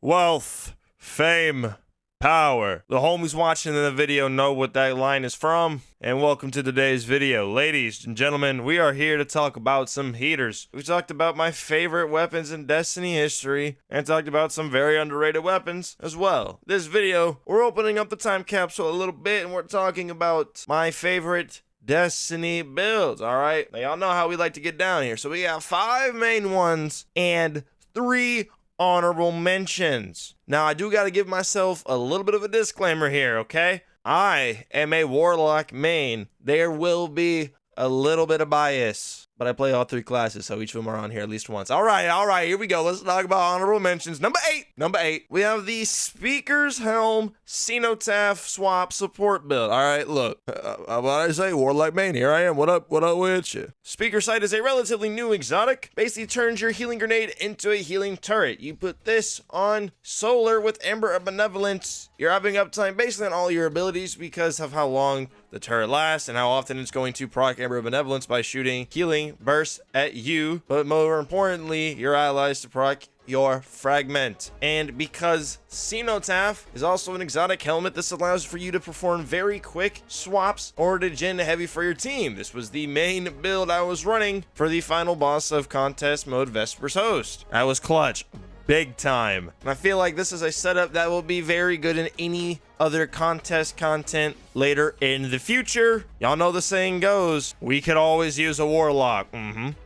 wealth, fame, power. The homies watching in the video know what that line is from. And welcome to today's video. Ladies and gentlemen, we are here to talk about some heaters. We talked about my favorite weapons in Destiny history and talked about some very underrated weapons as well. This video, we're opening up the time capsule a little bit and we're talking about my favorite Destiny builds, alright? Now y'all know how we like to get down here. So we got 5 main ones and 3 honorable mentions. Now I do got to give myself a little bit of a disclaimer here, okay? I am a warlock main. There will be a little bit of bias, but I play all 3 classes, so each of them are on here at least once. All right, here we go. Let's talk about honorable mentions. Number 8, we have the Speaker's Helm Cenotaph Swap Support build. All right, look, what I say, Warlock main, here I am. What up with you? Speaker Sight is a relatively new exotic. Basically turns your healing grenade into a healing turret. You put this on Solar with Ember of Benevolence. You're upping uptime basically on all your abilities because of how long the turret lasts and how often it's going to proc Ember of Benevolence by shooting healing bursts at you, but more importantly, your allies to proc your fragment. And because Cenotaph is also an exotic helmet, this allows for you to perform very quick swaps or to gen heavy for your team. This was the main build I was running for the final boss of contest mode Vesper's Host. I was clutch big time, and I feel like this is a setup that will be very good in any other contest content later in the future. Y'all know the saying goes, we could always use a warlock.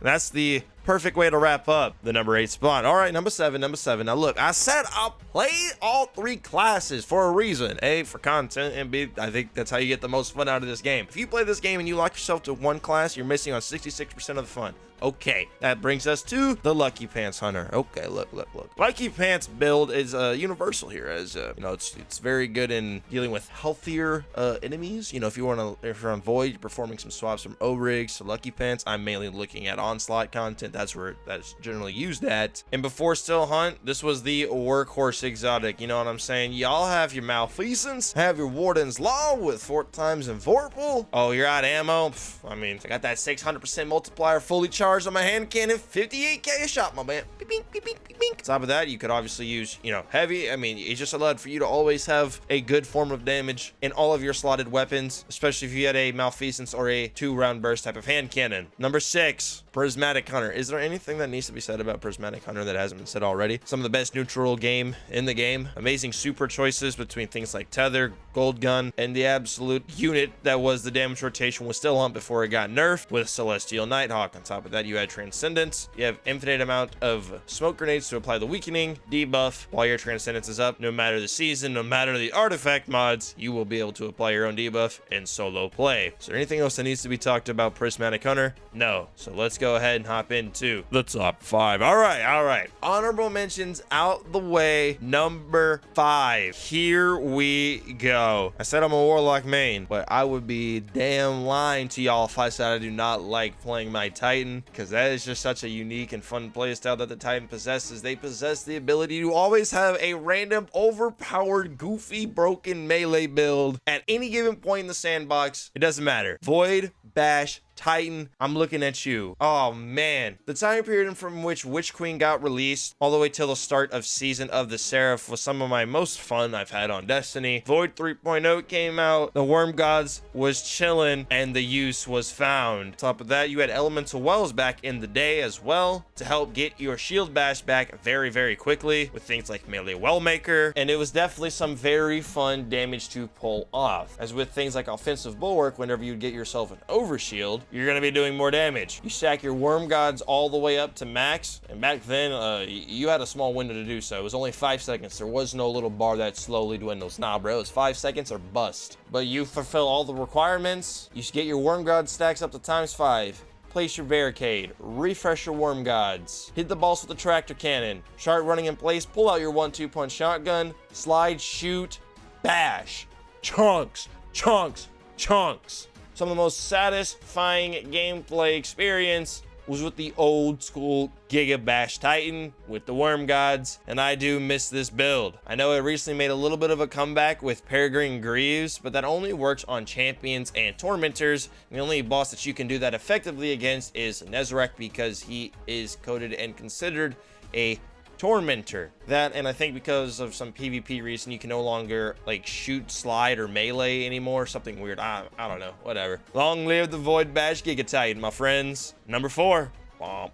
That's the perfect way to wrap up the number 8 spot. All right, number 7. Now look, I said I'll play all 3 classes for a reason. A, for content, and B, I think that's how you get the most fun out of this game. If you play this game and you lock yourself to one class, you're missing on 66% of the fun. Okay, that brings us to the Lucky Pants Hunter. Okay, look. Lucky Pants build is universal here, as you know, it's very good in dealing with healthier enemies. You know, if you're on Void, you're performing some swaps from O-Rigs to Lucky Pants. I'm mainly looking at Onslaught content. That's where that's generally used at. And before Still Hunt, this was the workhorse exotic. You know what I'm saying? Y'all have your Malfeasance, have your Warden's Law with 4 times in Vorpal. Oh, you're out of ammo? I mean, I got that 600% multiplier fully charged on my hand cannon, 58k a shot, my man. Beep, beep, beep, beep, beep, beep. On top of that, you could obviously use, you know, heavy. I mean, it's just allowed for you to always have a good form of damage in all of your slotted weapons, especially if you had a Malfeasance or a 2-round burst type of hand cannon. Number 6, Prismatic Hunter. Is there anything that needs to be said about Prismatic Hunter that hasn't been said already? Some of the best neutral game in the game. Amazing super choices between things like Tether, Gold Gun, and the absolute unit that was the damage rotation was Still Hunt before it got nerfed with Celestial Nighthawk. On top of that, you had Transcendence. You have infinite amount of smoke grenades to apply the weakening debuff while your Transcendence is up. No matter the season, no matter the artifact mods, you will be able to apply your own debuff in solo play. Is there anything else that needs to be talked about Prismatic Hunter? No. So let's go ahead and hop into the top 5. All right. Honorable mentions out the way. Number 5. Here we go. I said I'm a warlock main, but I would be damn lying to y'all if I said I do not like playing my Titan, because that is just such a unique and fun playstyle that the Titan possesses. They possess the ability to always have a random, overpowered, goofy, broken melee build at any given point in the sandbox. It doesn't matter. Void, Bash, Titan, I'm looking at you. Oh man, the time period from which Witch Queen got released all the way till the start of Season of the Seraph was some of my most fun I've had on Destiny. Void 3.0 came out, the Worm Gods was chilling, and the use was found. On top of that, you had Elemental Wells back in the day as well to help get your shield bash back very quickly with things like Melee Wellmaker, and it was definitely some very fun damage to pull off. As with things like Offensive Bulwark, whenever you get yourself an overshield, you're going to be doing more damage. You stack your Worm Gods all the way up to max, and back then, you had a small window to do so. It was only 5 seconds. There was no little bar that slowly dwindles. Nah, bro, it's 5 seconds or bust. But you fulfill all the requirements. You get your Worm God stacks up to ×5. Place your barricade, refresh your Worm Gods, hit the boss with the tractor cannon, start running in place, pull out your 1-2 punch shotgun, slide, shoot, bash. Chunks. Some of the most satisfying gameplay experience was with the old school Giga Bash Titan with the Worm Gods, and I do miss this build. I know it recently made a little bit of a comeback with Peregrine Greaves, but that only works on champions and tormentors. And the only boss that you can do that effectively against is Nezarec, because he is coded and considered a Tormentor. That, and I think because of some PvP reason, you can no longer like shoot, slide, or melee anymore. Something weird. I don't know. Whatever. Long live the Void Bash Giga Titan, my friends. Number 4. All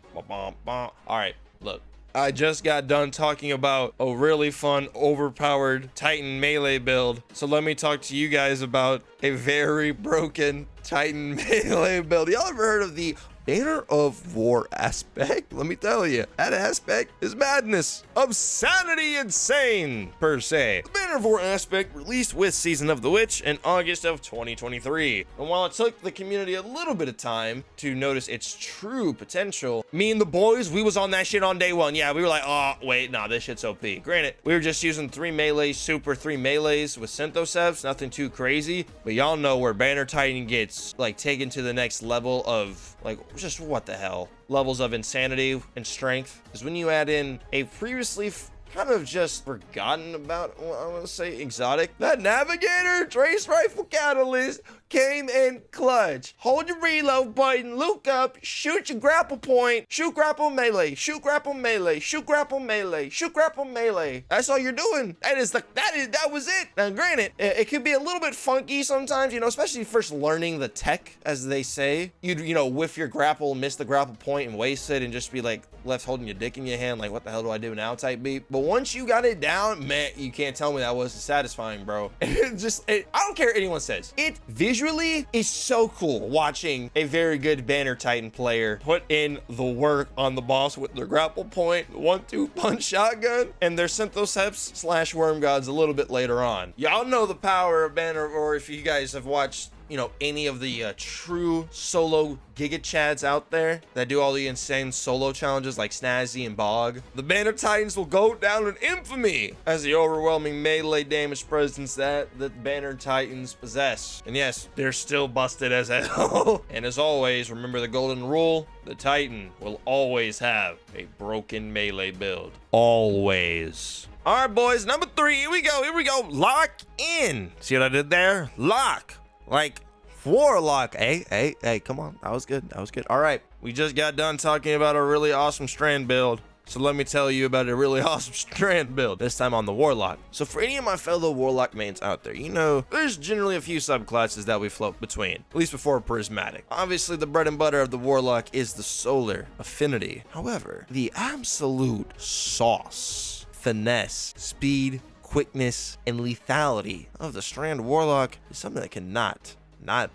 right, look. I just got done talking about a really fun, overpowered Titan melee build. So let me talk to you guys about a very broken Titan melee build. Y'all ever heard of the Banner of War aspect? Let me tell you, that aspect is madness. Obscenity insane, per se. The Banner of War aspect released with Season of the Witch in August of 2023. And while it took the community a little bit of time to notice its true potential, me and the boys, we was on that shit on day one. Yeah, we were like, oh, wait, nah, this shit's OP. Granted, we were just using 3 melee, super 3 melees with Synthoceps, nothing too crazy. But y'all know where Banner Titan gets, like, taken to the next level of, like, just what the hell levels of insanity and strength is when you add in a previously kind of just forgotten about, well, I want to say exotic. That Navigator Trace Rifle Catalyst came in clutch. Hold your reload button, look up, shoot your grapple point, shoot grapple melee, shoot grapple melee, shoot grapple melee, shoot grapple melee. That's all you're doing. That was it. Now granted, it could be a little bit funky sometimes, you know, especially first learning the tech, as they say. You'd, you know, whiff your grapple, miss the grapple point and waste it and just be like left holding your dick in your hand, like what the hell do I do now type beat. But once you got it down, man, you can't tell me that wasn't satisfying, bro. I don't care what anyone says. It visually is so cool watching a very good Banner Titan player put in the work on the boss with their grapple point, 1-2 punch shotgun, and their Synthoceps / Worm Gods a little bit later on. Y'all know the power of Banner, or if you guys have watched, you know, any of the true solo Giga Chads out there that do all the insane solo challenges like Snazzy and Bog, the Banner Titans will go down in infamy as the overwhelming melee damage presence that the Banner Titans possess. And yes, they're still busted as hell. And as always, remember the golden rule: the Titan will always have a broken melee build. Always. All right, boys, number 3, here we go. Lock in. See what I did there? Lock. Like warlock. Hey, come on. That was good. All right. We just got done talking about a really awesome Strand build. So let me tell you about a really awesome Strand build, this time on the warlock. So for any of my fellow warlock mains out there, you know, there's generally a few subclasses that we float between, at least before Prismatic. Obviously, the bread and butter of the warlock is the solar affinity. However, the absolute sauce, finesse, speed, quickness, and lethality of the Strand warlock is something that cannot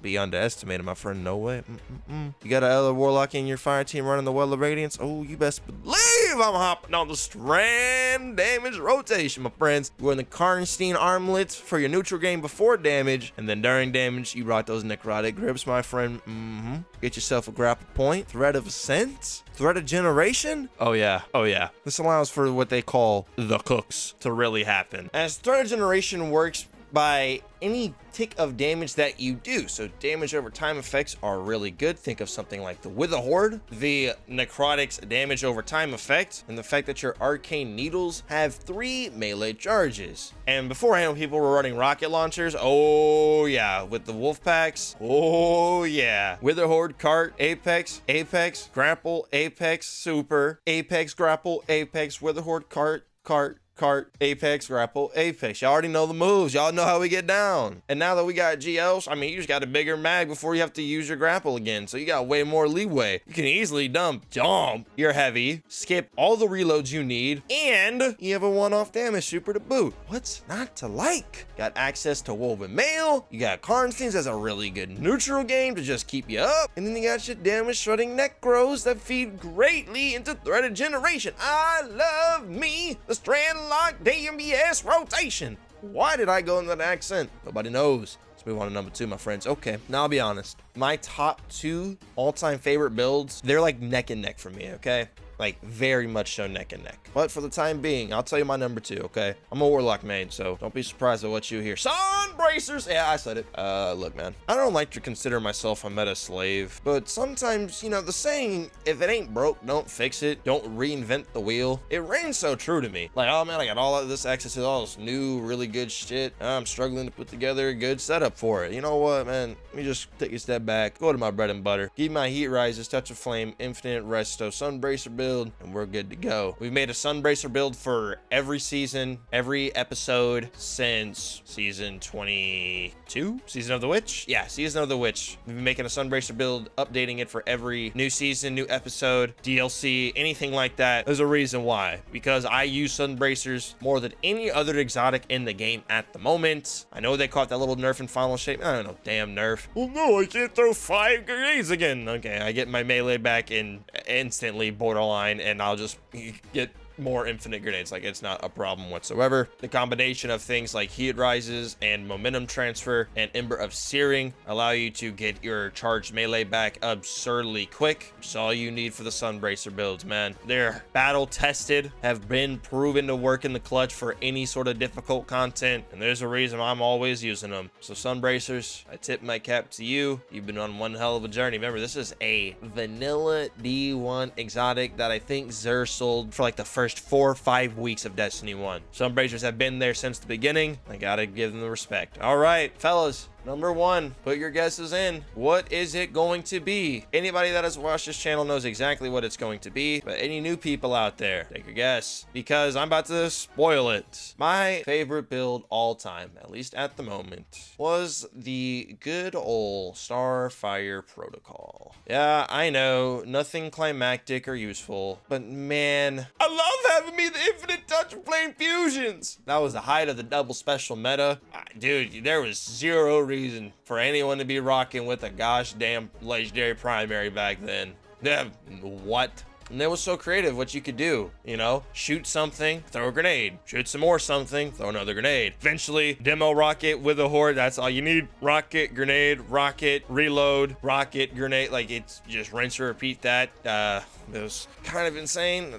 be underestimated, my friend. No way. You got another warlock in your fire team running the Well of Radiance? Oh, you best believe I'm hopping on the Strand damage rotation, my friends. You're in the Karnstein armlets for your neutral game before damage, and then during damage, you rock those necrotic grips, my friend. Get yourself a grapple point, thread of ascent, thread of generation. Oh yeah. This allows for what they call the cooks to really happen. As thread of generation works by any tick of damage that you do. So damage over time effects are really good. Think of something like the Wither Horde, the Necrotic's damage over time effect, and the fact that your arcane needles have 3 melee charges. And beforehand, people were running rocket launchers. Oh yeah, with the wolf packs. Oh yeah, Wither Horde, cart, apex, grapple, apex, super, apex, grapple, apex, Wither Horde, cart, apex, grapple, apex. Y'all already know the moves. Y'all know how we get down. And now that we got GLs, I mean, you just got a bigger mag before you have to use your grapple again. So you got way more leeway. You can easily jump your heavy, skip all the reloads you need, and you have a one-off damage super to boot. What's not to like? Got access to Woven Mail. You got Karnstein's as a really good neutral game to just keep you up. And then you got your damage shredding necros that feed greatly into threaded generation. I love me the Strand Lock DMBS rotation. Why did I go in that accent? Nobody knows. Let's move on to number 2, my friends. Okay, now I'll be honest. My top 2 all-time favorite builds, they're like neck and neck for me, okay? Like very much so neck and neck. But for the time being, I'll tell you my number 2, okay? I'm a warlock main, so don't be surprised at what you hear. Sunbracers! Yeah, I said it. Look, man, I don't like to consider myself a meta slave, but sometimes, you know, the saying, if it ain't broke, don't fix it, don't reinvent the wheel, it rings so true to me. Like, oh man, I got all of this access to all this new, really good shit. I'm struggling to put together a good setup for it. You know what, man? Let me just take a step back, go to my bread and butter, give my heat rises, touch of flame, infinite resto, Sunbracer build, build, and we're good to go. We've made a Sunbracer build for every season, every episode since season 22, Season of the Witch. Yeah, Season of the Witch. We've been making a Sunbracer build, updating it for every new season, new episode, DLC, anything like that. There's a reason why, because I use Sunbracers more than any other exotic in the game at the moment. I know they caught that little nerf in final shape. I don't know, damn nerf. Well, no, I can't throw 5 grenades again. Okay, I get my melee back in instantly borderline, and I'll just get more infinite grenades. Like, it's not a problem whatsoever. The combination of things like heat rises and momentum transfer and ember of searing allow you to get your charged melee back absurdly quick, which is all you need for the Sunbracer builds, man. They're battle tested, have been proven to work in the clutch for any sort of difficult content, and there's a reason I'm always using them. So Sunbracers, I tip my cap to you. You've been on one hell of a journey. Remember, this is a vanilla D1 exotic that I think Xur sold for like the first 4 or 5 weeks of Destiny 1. Sunbracers have been there since the beginning. I gotta give them the respect. All right, fellas. Number 1, put your guesses in. What is it going to be? Anybody that has watched this channel knows exactly what it's going to be, but any new people out there, take a guess, because I'm about to spoil it. My favorite build all time, at least at the moment, was the good old Starfire protocol. Yeah, I know, nothing climactic or useful, but man, I love having me the infinite touch of flame fusions. That was the height of the double special meta. Dude, there was zero reason for anyone to be rocking with a gosh damn legendary primary back then. Yeah, what? And it was so creative what you could do, you know, shoot something, throw a grenade, shoot some more something, throw another grenade. Eventually, demo rocket with a horde, that's all you need. Rocket, grenade, rocket, reload, rocket, grenade. Like, it's just rinse and repeat that. It was kind of insane.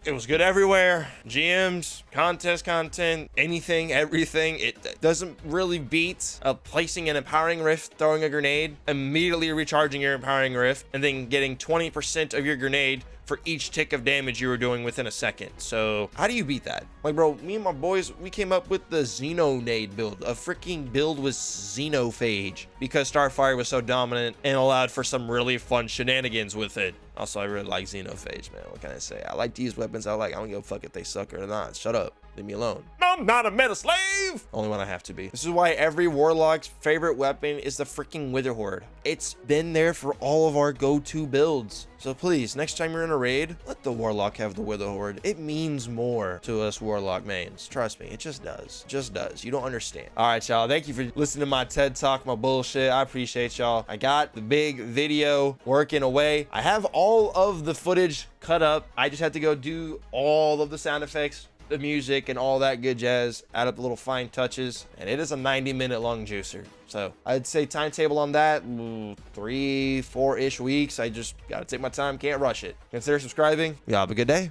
It was good everywhere. GMs, contest content, anything, everything. It doesn't really beat placing an empowering rift, throwing a grenade, immediately recharging your empowering rift, and then getting 20% of your grenade for each tick of damage you were doing within a second. So how do you beat that? Like, bro, me and my boys, we came up with the Xenonade build. A freaking build with Xenophage, because Starfire was so dominant and allowed for some really fun shenanigans with it. Also, I really like Xenophage, man. What can I say? I like these weapons. I don't give a fuck if they suck or not. Shut up. Leave me alone. I'm not a meta slave. Only when I have to be. This is why every warlock's favorite weapon is the freaking Wither Horde. It's been there for all of our go-to builds. So please, next time you're in a raid, let the warlock have the Wither Horde. It means more to us warlock mains. Trust me, it just does. Just does. You don't understand. All right, y'all. Thank you for listening to my TED Talk, my bullshit. I appreciate y'all. I got the big video working away. I have all of the footage cut up. I just had to go do all of the sound effects, the music, and all that good jazz, add up the little fine touches, and it is a 90-minute long juicer. So I'd say timetable on that, 3-4-ish weeks. I just gotta take my time, can't rush it. Consider subscribing. Y'all have a good day.